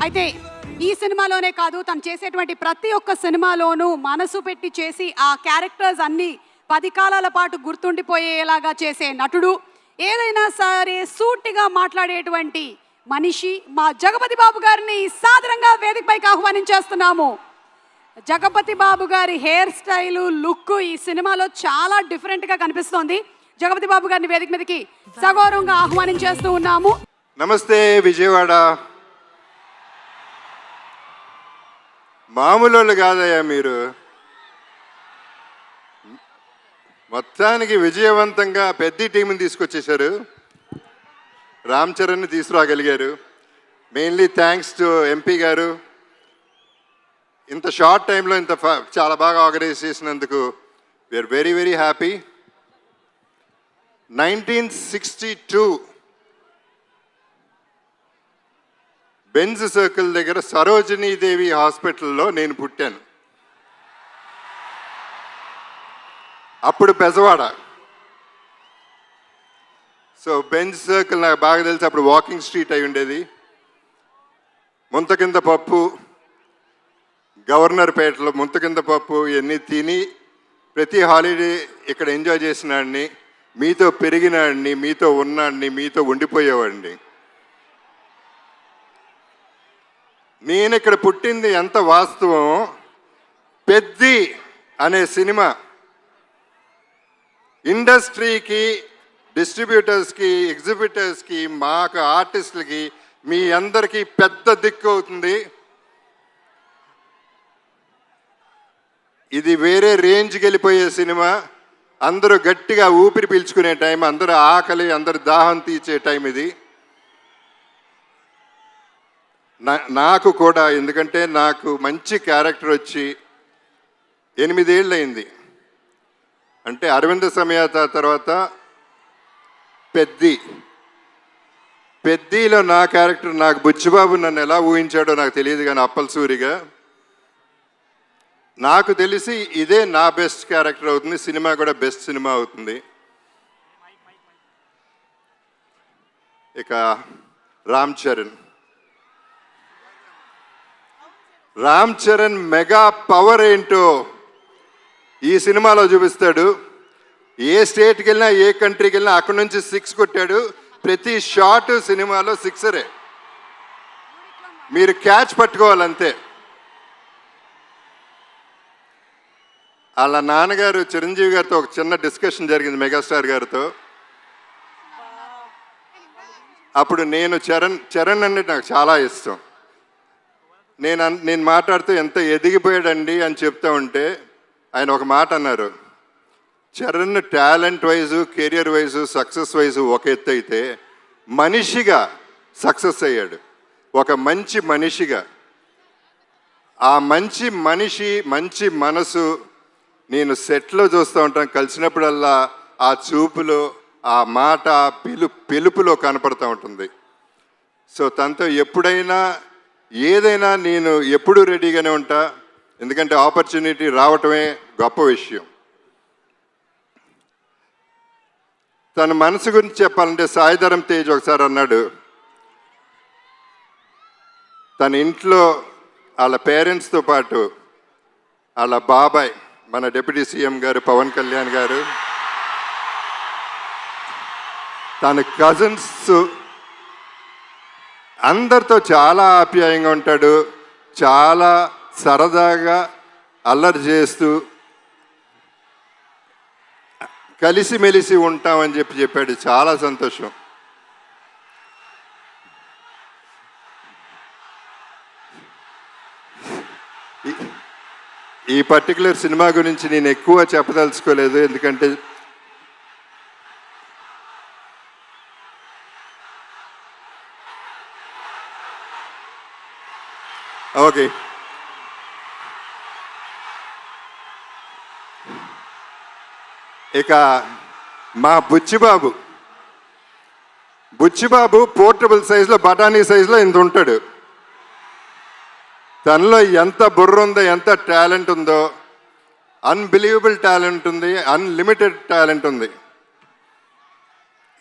అయితే ఈ సినిమాలోనే కాదు, తను చేసేటువంటి ప్రతి ఒక్క సినిమాలోనూ మనసు పెట్టి చేసి ఆ క్యారెక్టర్స్ అన్నీ 10 కాలాల పాటు గుర్తుండిపోయేలాగా చేసే నటుడు, ఏదైనా సరే సూటిగా మాట్లాడేటువంటి మనిషి మా జగపతి బాబు గారిని సాదరంగా వేదికపైకి ఆహ్వానించేస్తున్నాము. జగపతి బాబు గారి హెయిర్ స్టైలు, లుక్ ఈ సినిమాలో చాలా డిఫరెంట్గా కనిపిస్తోంది. జగపతి బాబు గారిని వేదిక మీదకి సగౌరవంగా ఆహ్వానించేస్తూ ఉన్నాము. నమస్తే విజయవాడ. మామూలు కాదయ్యా మీరు. మొత్తానికి విజయవంతంగా పెద్ద టీంని తీసుకొచ్చేశారు. రామ్ చరణ్ని తీసుకురాగలిగారు. Mainly thanks to MP garu. ఇంత షార్ట్ టైంలో ఇంత చాలా బాగా ఆర్గనైజ్ చేసినందుకు we're very very happy. 1962 Benz circle దగ్గర సరోజినీదేవి హాస్పిటల్లో నేను పుట్టాను. అప్పుడు బెజవాడ. సో బెంజ్ సర్కిల్ నాకు బాగా తెలిసి అప్పుడు వాకింగ్ స్ట్రీట్ అయి ఉండేది. ముంతకింద పప్పు, గవర్నర్ పేటలో ముంతకింద పప్పు ఇవన్నీ తిని ప్రతి హాలిడే ఇక్కడ ఎంజాయ్ చేసినాడిని, మీతో పెరిగినాడిని, మీతో ఉన్నాడిని, మీతో ఉండిపోయేవాడిని. నేను ఇక్కడ పుట్టింది ఎంత వాస్తవం. పెద్ది అనే సినిమా ఇండస్ట్రీకి, డిస్ట్రిబ్యూటర్స్కి, ఎగ్జిబిటర్స్కి, మాకు ఆర్టిస్టులకి, మీ అందరికీ పెద్ద దిక్కు అవుతుంది. ఇది వేరే రేంజ్కి వెళ్ళిపోయే సినిమా. అందరూ గట్టిగా ఊపిరి పీల్చుకునే టైం, అందరూ ఆకలి, అందరు దాహం తీర్చే టైం ఇది. నాకు కూడా, ఎందుకంటే నాకు మంచి క్యారెక్టర్ వచ్చి 8 ఏళ్ళు అయింది. అంటే అరవింద సమేత తర్వాత పెద్దిలో నా క్యారెక్టర్, నాకు బుచ్చిబాబు నన్ను ఎలా ఊహించాడో నాకు తెలియదు, కానీ అప్పలసూరిగా నాకు తెలిసి ఇదే నా బెస్ట్ క్యారెక్టర్ అవుతుంది. సినిమా కూడా బెస్ట్ సినిమా అవుతుంది. ఇక రామ్ చరణ్ మెగా పవర్ ఏంటో ఈ సినిమాలో చూపిస్తాడు. ఏ స్టేట్కి వెళ్ళినా, ఏ కంట్రీకి వెళ్ళినా అక్కడి నుంచి 6 కొట్టాడు. ప్రతి షాట్ సినిమాలో 6రే. మీరు క్యాచ్ పట్టుకోవాలంతే. వాళ్ళ నాన్నగారు చిరంజీవి గారితో ఒక చిన్న డిస్కషన్ జరిగింది, మెగాస్టార్ గారితో. అప్పుడు నేను చరణ్ అంటే నాకు చాలా ఇష్టం. నేను మాట్లాడుతూ ఎంత ఎదిగిపోయాడండి అని చెప్తా ఉంటే ఆయన ఒక మాట అన్నారు, Charan talent wise, career wise, success wise ఒక ఎత్తు అయితే మనిషిగా సక్సెస్ అయ్యాడు. ఒక మంచి మనిషిగా. ఆ మంచి మనిషి, మంచి మనసు నేను సెట్లో చూస్తూ ఉంటాను. కలిసినప్పుడల్లా ఆ చూపులో, ఆ మాట, ఆ పిలుపులో కనపడుతూ ఉంటుంది. సో తనతో ఎప్పుడైనా ఏదైనా నేను ఎప్పుడూ రెడీగానే ఉంటా. ఎందుకంటే ఆపర్చునిటీ రావటమే గొప్ప విషయం. తన మనసు గురించి చెప్పాలంటే సాయిధరం తేజ్ ఒకసారి అన్నాడు, తన ఇంట్లో వాళ్ళ పేరెంట్స్తో పాటు వాళ్ళ బాబాయ్, మన డిప్యూటీ సీఎం గారు పవన్ కళ్యాణ్ గారు, తన కజిన్స్ అందరితో చాలా ఆప్యాయంగా ఉంటాడు. చాలా సరదాగా అల్లరి చేస్తూ కలిసిమెలిసి ఉంటామని చెప్పాడు. చాలా సంతోషం. ఈ పర్టికులర్ సినిమా గురించి నేను ఎక్కువ చెప్పదలుచుకోలేదు, ఎందుకంటే ఓకే. ఇక మా బుచ్చిబాబు పోర్టబుల్ సైజులో, బఠానీ సైజులో ఇంత ఉంటాడు. తనలో ఎంత బుర్ర ఉందో, ఎంత టాలెంట్ ఉందో, అన్బిలీవబుల్ టాలెంట్ ఉంది, అన్లిమిటెడ్ టాలెంట్ ఉంది.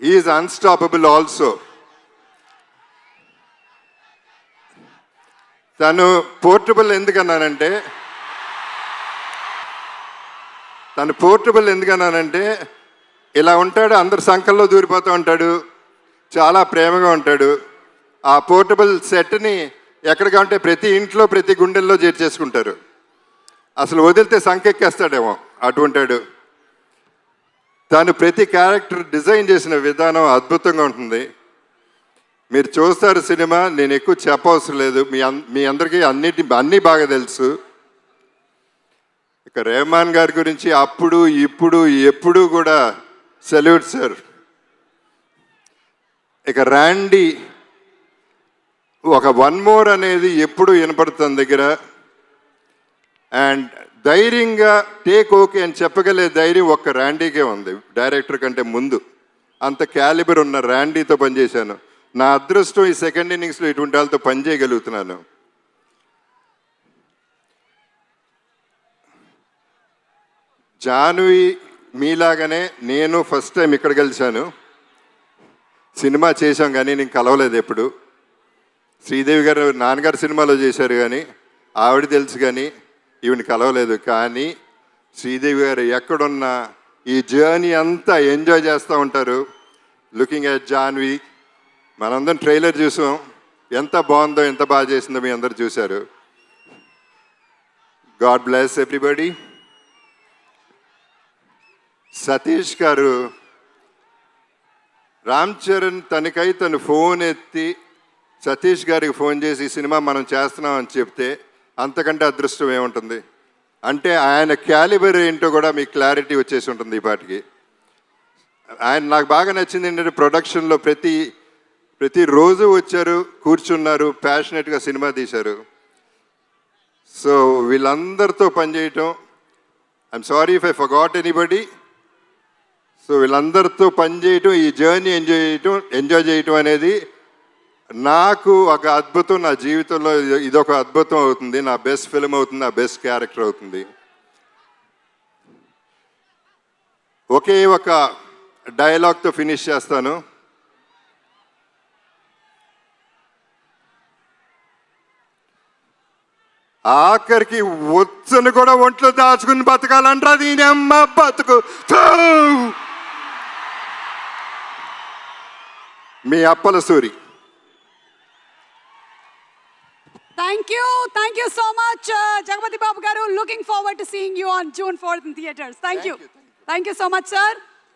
Is unstoppable also. తను పోర్టబుల్ ఎందుకన్నానంటే ఇలా ఉంటాడు, అందరు సంకల్లో దూరిపోతూ ఉంటాడు, చాలా ప్రేమగా ఉంటాడు. ఆ పోర్టబుల్ సెట్ని ఎక్కడికంటే ప్రతి ఇంట్లో ప్రతి గుండెల్లో చేర్చేసుకుంటారు. అసలు వదిలితే సంకెక్కేస్తాడేమో అటువంటాడు. తను ప్రతి క్యారెక్టర్ డిజైన్ చేసిన విధానం అద్భుతంగా ఉంటుంది. మీరు చూస్తారు సినిమా, నేను ఎక్కువ చెప్పవసరం లేదు, మీ అందరికీ అన్నీ బాగా తెలుసు. ఇక రెహమాన్ గారి గురించి అప్పుడు ఇప్పుడు ఎప్పుడు కూడా సెల్యూట్ సార్. ఇక ర్యాండీ ఒక వన్ మోర్ అనేది ఎప్పుడు వినపడుతుంది దగ్గర. అండ్ ధైర్యంగా టేక్ ఓకే అని చెప్పగలే ధైర్యం ఒక్క ర్యాండీకే ఉంది డైరెక్టర్ కంటే ముందు. అంత క్యాలిబర్ ఉన్న ర్యాండీతో పనిచేశాను. నా అదృష్టం ఈ సెకండ్ ఇన్నింగ్స్లో ఇటువంటి వాళ్ళతో పనిచేయగలుగుతున్నాను. జాన్వి మీలాగానే నేను ఫస్ట్ టైం ఇక్కడ కలిశాను. సినిమా చేశాం కానీ నేను కలవలేదు ఎప్పుడు. శ్రీదేవి గారు నాన్నగారు సినిమాలో చేశారు కానీ ఆవిడ తెలుసు కానీ ఈవిని కలవలేదు. కానీ శ్రీదేవి గారు ఎక్కడున్నా ఈ జర్నీ అంతా ఎంజాయ్ చేస్తూ ఉంటారు. లుకింగ్ ఎట్ జాన్వి, మనందరం ట్రైలర్ చూసాం, ఎంత బాగుందో ఎంత బాగా చేసిందో మీ అందరు చూశారు. God bless everybody. సతీష్ గారు, రామ్ చరణ్ తను ఫోన్ ఎత్తి సతీష్ గారికి ఫోన్ చేసి ఈ సినిమా మనం చేస్తున్నాం అని చెప్తే అంతకంటే అదృష్టం ఏముంటుంది. అంటే ఆయన క్యాలిబర్ ఏంటో కూడా మీకు క్లారిటీ వచ్చేసి ఉంటుంది ఈ పాటికి. ఆయన నాకు బాగా నచ్చింది ఏంటంటే ప్రొడక్షన్లో ప్రతిరోజు వచ్చారు, కూర్చున్నారు, ప్యాషనెట్గా సినిమా తీశారు. సో వీళ్ళందరితో పనిచేయటం, I'm sorry if I forgot anybody. So వీళ్ళందరితో పనిచేయటం, ఈ జర్నీ ఎంజాయ్ చేయటం అనేది నాకు ఒక అద్భుతం. నా జీవితంలో ఇదొక అద్భుతం అవుతుంది, నా బెస్ట్ ఫిల్మ్ అవుతుంది, నా బెస్ట్ క్యారెక్టర్ అవుతుంది. ఒకే ఒక డైలాగ్తో ఫినిష్ చేస్తాను. ఆఖరికి వచ్చను కూడా ఒంట్లో దాచుకుని బతకాలంటారా దీని అమ్మ బతుకు. మీ Appala Suri. Thank you so much, Jagapati Babu garu. Looking forward to seeing you on June 4th in theaters. Thank you so much, sir.